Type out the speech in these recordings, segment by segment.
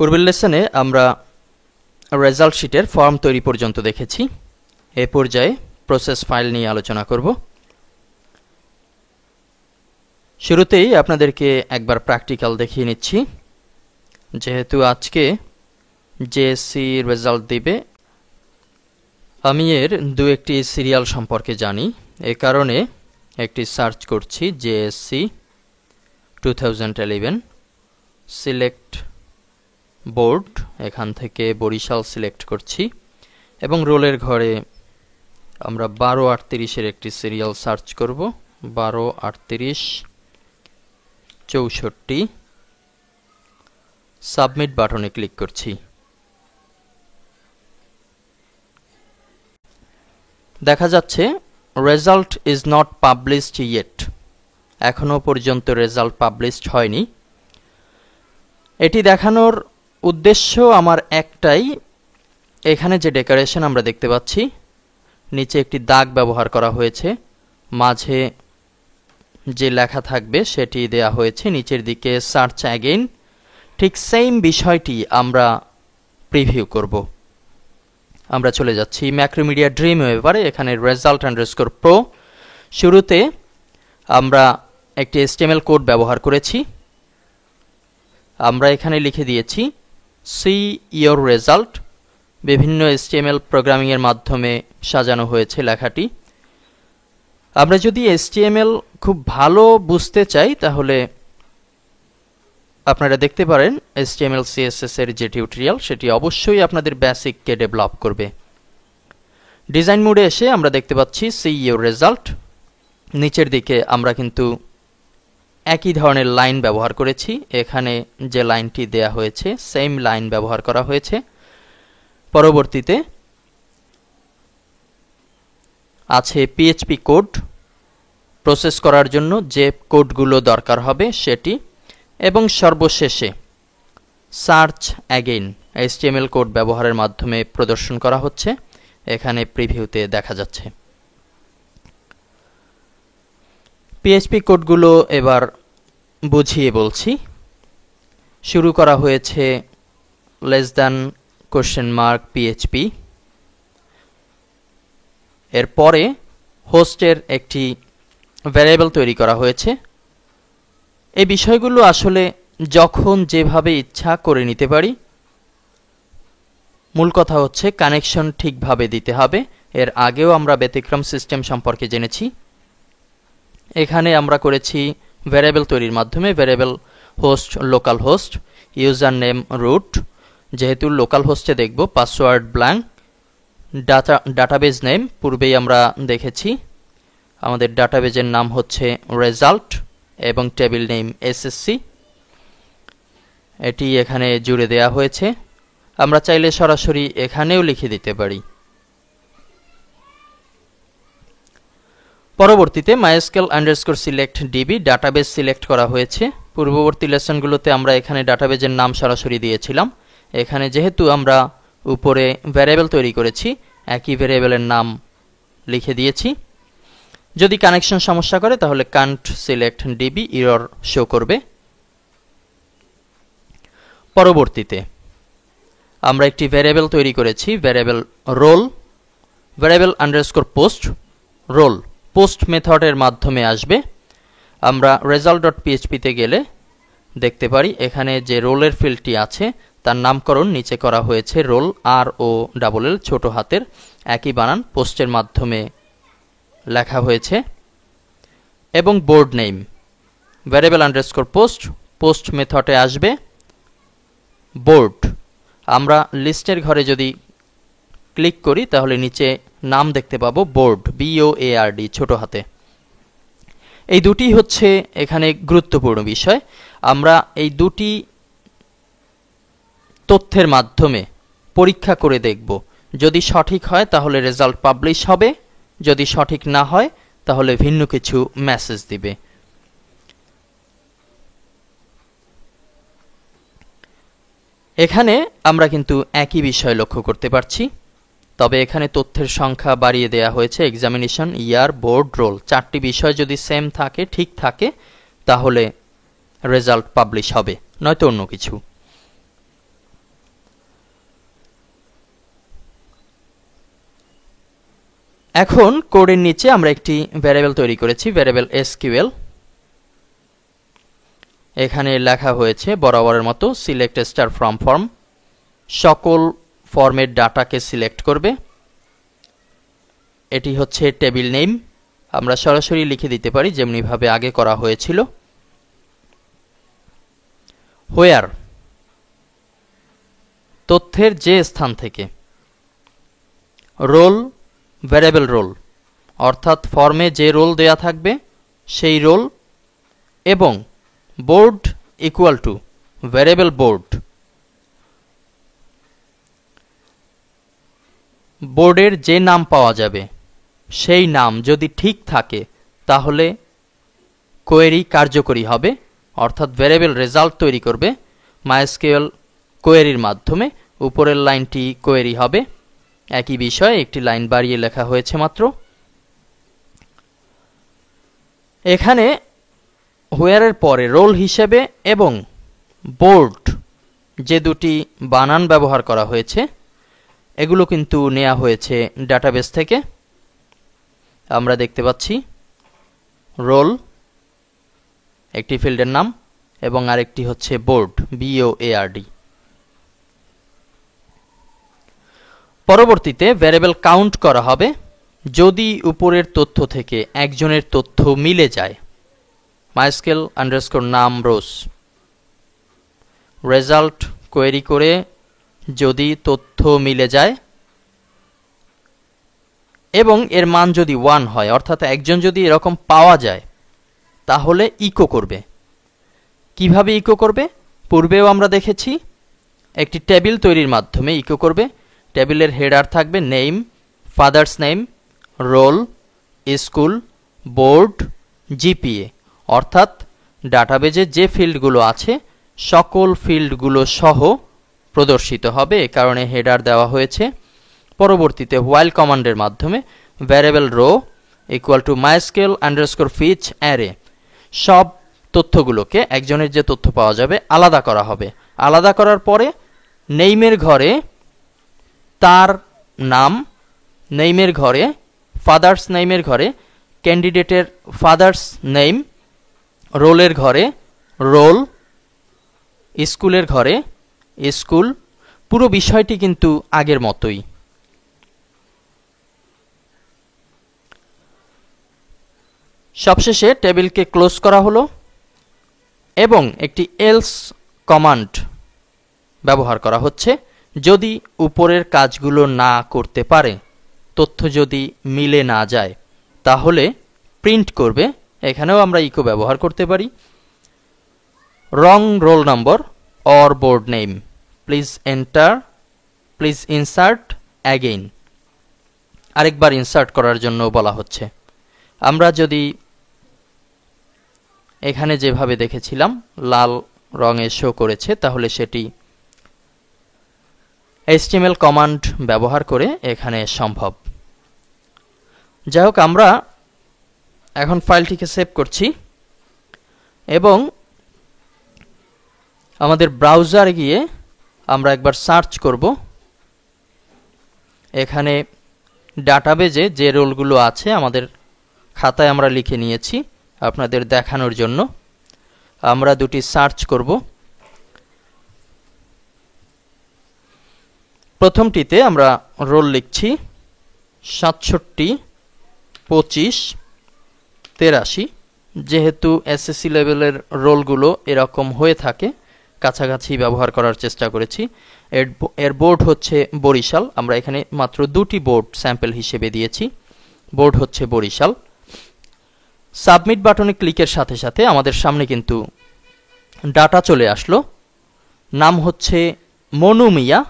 পূর্বের লেসনে আমরা রেজাল্ট শিটের ফর্ম তৈরি পর্যন্ত দেখেছি। এ পর্যায়ে প্রসেস ফাইল নিয়ে আলোচনা করব। শুরুতেই আপনাদেরকে একবার প্র্যাকটিক্যাল দেখিয়ে নিচ্ছি। যেহেতু আজকে জেএসসি রেজাল্ট দিবে, আমি এর দু একটি সিরিয়াল সম্পর্কে জানি। এ কারণে একটি সার্চ করছি জেএসসি 2011 সিলেক্ট বোর্ড, এখান থেকে বরিশাল সিলেক্ট করছি এবং রোলের ঘরে আমরা 1238-এর একটি সিরিয়াল সার্চ করব। 1238-64 সাবমিট বাটনে ক্লিক করছি। দেখা যাচ্ছে result is not published yet, এখনো পর্যন্ত রেজাল্ট পাবলিশড হয়নি। এটি দেখানোর উদ্দেশ্য আমার একটাই, এখানে যে ডেকোরেশন আমরা দেখতে পাচ্ছি, নিচে একটি দাগ ব্যবহার করা হয়েছে, মাঝে যে লেখা থাকবে সেটি দেয়া হয়েছে, নিচের দিকে সার্চ অ্যাগেইন। ঠিক সেম বিষয়টি আমরা প্রিভিউ করব। আমরা চলে যাচ্ছি ম্যাক্রোমিডিয়া ড্রিমওয়েভারে, এখানে রেজাল্ট আন্ডারস্কোর প্রো। শুরুতে আমরা একটি HTML কোড ব্যবহার করেছি। আমরা এখানে লিখে দিয়েছি সি ইয়োর রেজাল্ট। বিভিন্ন HTML প্রোগ্রামিংয়ের মাধ্যমে সাজানো হয়েছে লেখাটি। আমরা যদি HTML খুব ভালো বুঝতে চাই তাহলে আপনারা দেখতে পারেন HTML CSS এর যে টিউটোরিয়াল, সেটি অবশ্যই আপনাদের বেসিককে ডেভেলপ করবে। ডিজাইন মোডে এসে আমরা দেখতে পাচ্ছি সি ইয়োর রেজাল্ট। নিচের দিকে আমরা কিন্তু একই ধরনের লাইন ব্যবহার করেছি। এখানে যে লাইনটি দেয়া হয়েছে সেম লাইন ব্যবহার করা হয়েছে। পরবর্তীতে আছে PHP কোড, প্রসেস করার জন্য যে কোডগুলো দরকার হবে সেটি, এবং সর্বশেষে সার্চ অ্যাগেইন HTML কোড ব্যবহারের মাধ্যমে প্রদর্শন করা হচ্ছে। এখানে প্রিভিউতে দেখা যাচ্ছে। PHP কোডগুলো এবার বুঝিয়ে বলছি। শুরু করা হয়েছে less than question mark PHP, এরপরে হোস্টের একটি ভ্যারিয়েবল তৈরি করা হয়েছে। এই বিষয়গুলো আসলে যখন যেভাবে ইচ্ছা করে নিতে পারি। মূল কথা হচ্ছে কানেকশন ঠিকভাবে দিতে হবে। এর আগেও আমরা ব্যতিক্রম সিস্টেম সম্পর্কে জেনেছি। এখানে আমরা করেছি ভ্যারিয়েবল তৈরির মাধ্যমে। Variable host local host, user name root, যেহেতু লোকাল হোস্টে দেখব পাসওয়ার্ড ব্ল্যাঙ্ক, ডাটাবেজ নেম পূর্বেই আমরা দেখেছি, আমাদের ডাটাবেজের নাম হচ্ছে রেজাল্ট এবং টেবিল নেম SSC, এটি এখানে জুড়ে দেয়া হয়েছে। আমরা চাইলে সরাসরি এখানেও লিখে দিতে পারি। পরবর্তীতে MySQL_select_db ডাটাবেজ সিলেক্ট করা হয়েছে। পূর্ববর্তী লেসনগুলোতে আমরা এখানে ডাটাবেজের নাম সরাসরি দিয়েছিলাম। এখানে যেহেতু আমরা উপরে ভ্যারিয়েবল তৈরি করেছি, একই ভ্যারিয়েবলের নাম লিখে দিয়েছি। যদি কানেকশন সমস্যা করে তাহলে can't select db error show করবে। পরবর্তীতে আমরা একটি ভ্যারিয়েবল তৈরি করেছি, variable role, variable underscore post role post মেথডের মাধ্যমে আসবে। আমরা result.php তে গেলে দেখতে পারি এখানে যে রোলের ফিল্ডটি আছে তার নামকরণ নিচে করা হয়েছে রোল, ROLL ছোট হাতের, একই বানান পোস্টের মাধ্যমে লেখা হয়েছে। এবং board name variable underscore post post মেথডে আসবে বোর্ড। আমরা লিস্টের ঘরে যদি ক্লিক করি তাহলে নিচে নাম দেখতে পাবো বোর্ড, BOARD ছোট হাতে। এই দুটি হচ্ছে এখানে গুরুত্বপূর্ণ বিষয়। আমরা এই দুটি তথ্যের মাধ্যমে পরীক্ষা করে দেখব, যদি সঠিক হয় তাহলে রেজাল্ট পাবলিশ হবে, যদি সঠিক না হয় তাহলে ভিন্ন কিছু মেসেজ দিবে। এখানে আমরা কিন্তু একই বিষয় লক্ষ্য করতে পারছি, তবে এখানে তথ্যের সংখ্যা বাড়িয়ে দেয়া হয়েছে। এক্সামিনেশন, ইয়ার, বোর্ড, রোল, চারটি বিষয় যদি সেম থাকে, ঠিক থাকে, তাহলে রেজাল্ট পাবলিশ হবে, নয়তো অন্য কিছু। এখন কোডের নিচে আমরা একটি ভ্যারিয়েবল তৈরি করেছি, ভ্যারিয়েবল এসকিউএল। এখানে লেখা হয়েছে বরাবরের মতো সিলেক্ট স্টার ফ্রম ফর্ম, সকল ফর্মের ডাটাকে সিলেক্ট করবে। এটি হচ্ছে টেবিল নেম, আমরা সরাসরি লিখে দিতে পারি যেমনিভাবে আগে করা হয়েছিল। হোয়ার, তথ্যের যে স্থান থেকে। রোল, ভ্যারিয়েবল রোল, অর্থাৎ ফর্মে যে রোল দেয়া থাকবে সেই রোল, এবং board equal to variable board. বোর্ডের যে নাম পাওয়া যাবে সেই নাম যদি ঠিক থাকে তাহলে কোয়েরি কার্যকরী হবে, অর্থাৎ ভ্যারিয়েবল রেজাল্ট তৈরি করবে মাইএসকিউএল কোয়েরির মাধ্যমে। উপরের লাইনটি কোয়েরি হবে, একই বিষয়ে একটি লাইন বাড়িয়ে লেখা হয়েছে মাত্র। এখানে হোয়ারের পরে রোল হিসেবে এবং বোর্ড, যে দুটি বানান ব্যবহার করা হয়েছে এগুলো কিন্তু নেওয়া হয়েছে ডাটাবেস থেকে। আমরা দেখতে পাচ্ছি রোল একটি ফিল্ডের নাম এবং আরেকটি হচ্ছে বোর্ড, BOARD। পরবর্তীতে ভ্যারিয়েবল কাউন্ট করা হবে যদি উপরের তথ্য থেকে একজনের তথ্য মিলে যায়। MySQL আন্ডারস্কোর নাম রোস, রেজাল্ট কোয়েরি করে যদি তথ্য মিলে যায় এবং এর মান যদি 1 হয়, অর্থাৎ একজন যদি এরকম পাওয়া যায় তাহলে ইকো করবে। কিভাবে ইকো করবে? পূর্বেও আমরা দেখেছি, একটি টেবিল তৈরির মাধ্যমে ইকো করবে। টেবিলের হেডার থাকবে name, father's name, roll, school, board, GPA, অর্থাৎ ডাটাবেজে যে ফিল্ডগুলো আছে সকল ফিল্ডগুলো সহ প্রদর্শিত হবে, এ কারণে হেডার দেওয়া হয়েছে। পরবর্তীতে হোয়াইল কমান্ডের মাধ্যমে variable row equal to MySQL underscore fetch array, সব তথ্যগুলোকে একজনের যে তথ্য পাওয়া যাবে আলাদা করা হবে। আলাদা করার পরে নেইমের ঘরে তার নাম, নেইমের ঘরে ফাদার্স নেইমের ঘরে ক্যান্ডিডেটের ফাদার্স নেম, রোলের ঘরে রোল, স্কুলের ঘরে স্কুল। পুরো বিষয়টি কিন্তু আগের মতোই। সবশেষে টেবিলকে ক্লোজ করা হলো এবং একটি এলস কমান্ড ব্যবহার করা হচ্ছে যদি উপরের কাজগুলো না করতে পারে, তথ্য যদি মিলে না যায় তাহলে প্রিন্ট করবে। এখানেও আমরা ইকো ব্যবহার করতে পারি, wrong roll number or board name, please enter, please insert again, আরেকবার ইনসার্ট করার জন্য বলা হচ্ছে। আমরা যদি এখানে যেভাবে দেখেছিলাম লাল রঙে শো করেছে, তাহলে সেটি HTML কমান্ড ব্যবহার করে এখানে সম্ভব। যাই হোক, আমরা এখন ফাইলটিকে সেভ করছি এবং আমাদের ব্রাউজারে গিয়ে আমরা একবার সার্চ করব। এখানে ডাটাবেজে যে রোলগুলো আছে আমাদের খাতায় আমরা লিখে নিয়েছি আপনাদের দেখানোর জন্য। আমরা দুটি সার্চ করব। প্রথমটিতে আমরা রোল লিখছি 67, 25, 83। যেহেতু SSC লেভেলের রোলগুলো এরকম হয়ে থাকে, কাছাকাছি ব্যবহার করার চেষ্টা করেছি। এর বোর্ড হচ্ছে বরিশাল, আমরা এখানে মাত্র দুটি বোর্ড স্যাম্পল হিসেবে দিয়েছি। বোর্ড হচ্ছে বরিশাল। সাবমিট বাটনে ক্লিকের সাথে সাথে আমাদের সামনে কিন্তু ডাটা চলে আসলো। নাম হচ্ছে Monu Mia,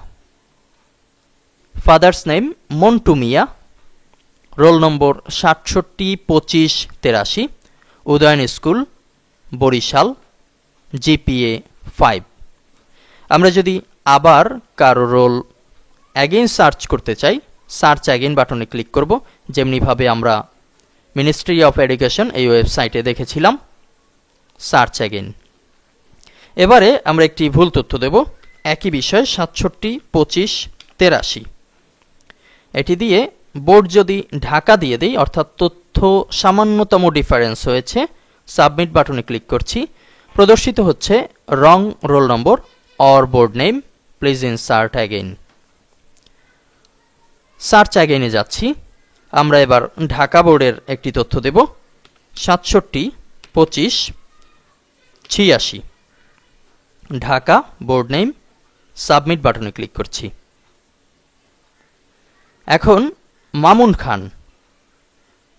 father's name Montu Mia, roll number 67, 25, 83, Udayan school Barishal, GPA 5। আমরা যদি আবার কারো রোল অ্যাগেইন সার্চ করতে চাই, সার্চ অ্যাগেইন বাটনে ক্লিক করব, যেমনিভাবে আমরা মিনিস্ট্রি অফ এডুকেশন এই ওয়েবসাইটে দেখেছিলাম। Search again. এবারে আমরা একটি ভুল তথ্য দেব, একই বিষয় 67, 25, 83। এটি দিয়ে বোর্ড যদি ঢাকা দিয়ে দেই, অর্থাৎ তথ্য সামান্যতম ডিফারেন্স হয়েছে, সাবমিট বাটনে ক্লিক করছি। প্রদর্শিত হচ্ছে wrong roll number or board name, please insert again. Search অ্যাগেইনে যাচ্ছি। আমরা এবার ঢাকা বোর্ডের একটি তথ্য দেব, ৬৭, ২৫, ৮৬। ঢাকা বোর্ড নেম, সাবমিট বাটনে ক্লিক করছি। এখন Mamun Khan,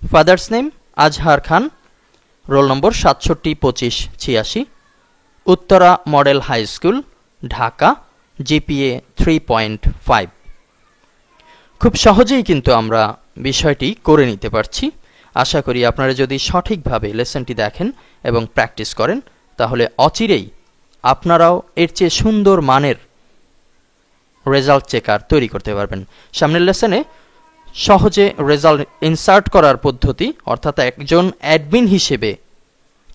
father's name Azhar Khan, roll number ৬৭, ২৫, ৮৬, Uttara model high school, Dhaka, GPA 3.5। খুব সহজেই কিন্তু আমরা বিষয়টি করে নিতে পারছি। আশা করি আপনারা যদি সঠিকভাবে লেসনটি দেখেন এবং প্র্যাকটিস করেন, তাহলে অচিরেই আপনারাও এর চেয়ে সুন্দর মানের রেজাল্ট চেকার তৈরি করতে পারবেন। সামনের লেসনে সহজে রেজাল্ট ইনসার্ট করার পদ্ধতি, অর্থাৎ একজন অ্যাডমিন হিসেবে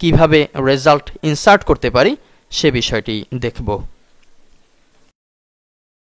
কিভাবে রেজাল্ট ইনসার্ট করতে পারি সে বিষয়টি দেখব।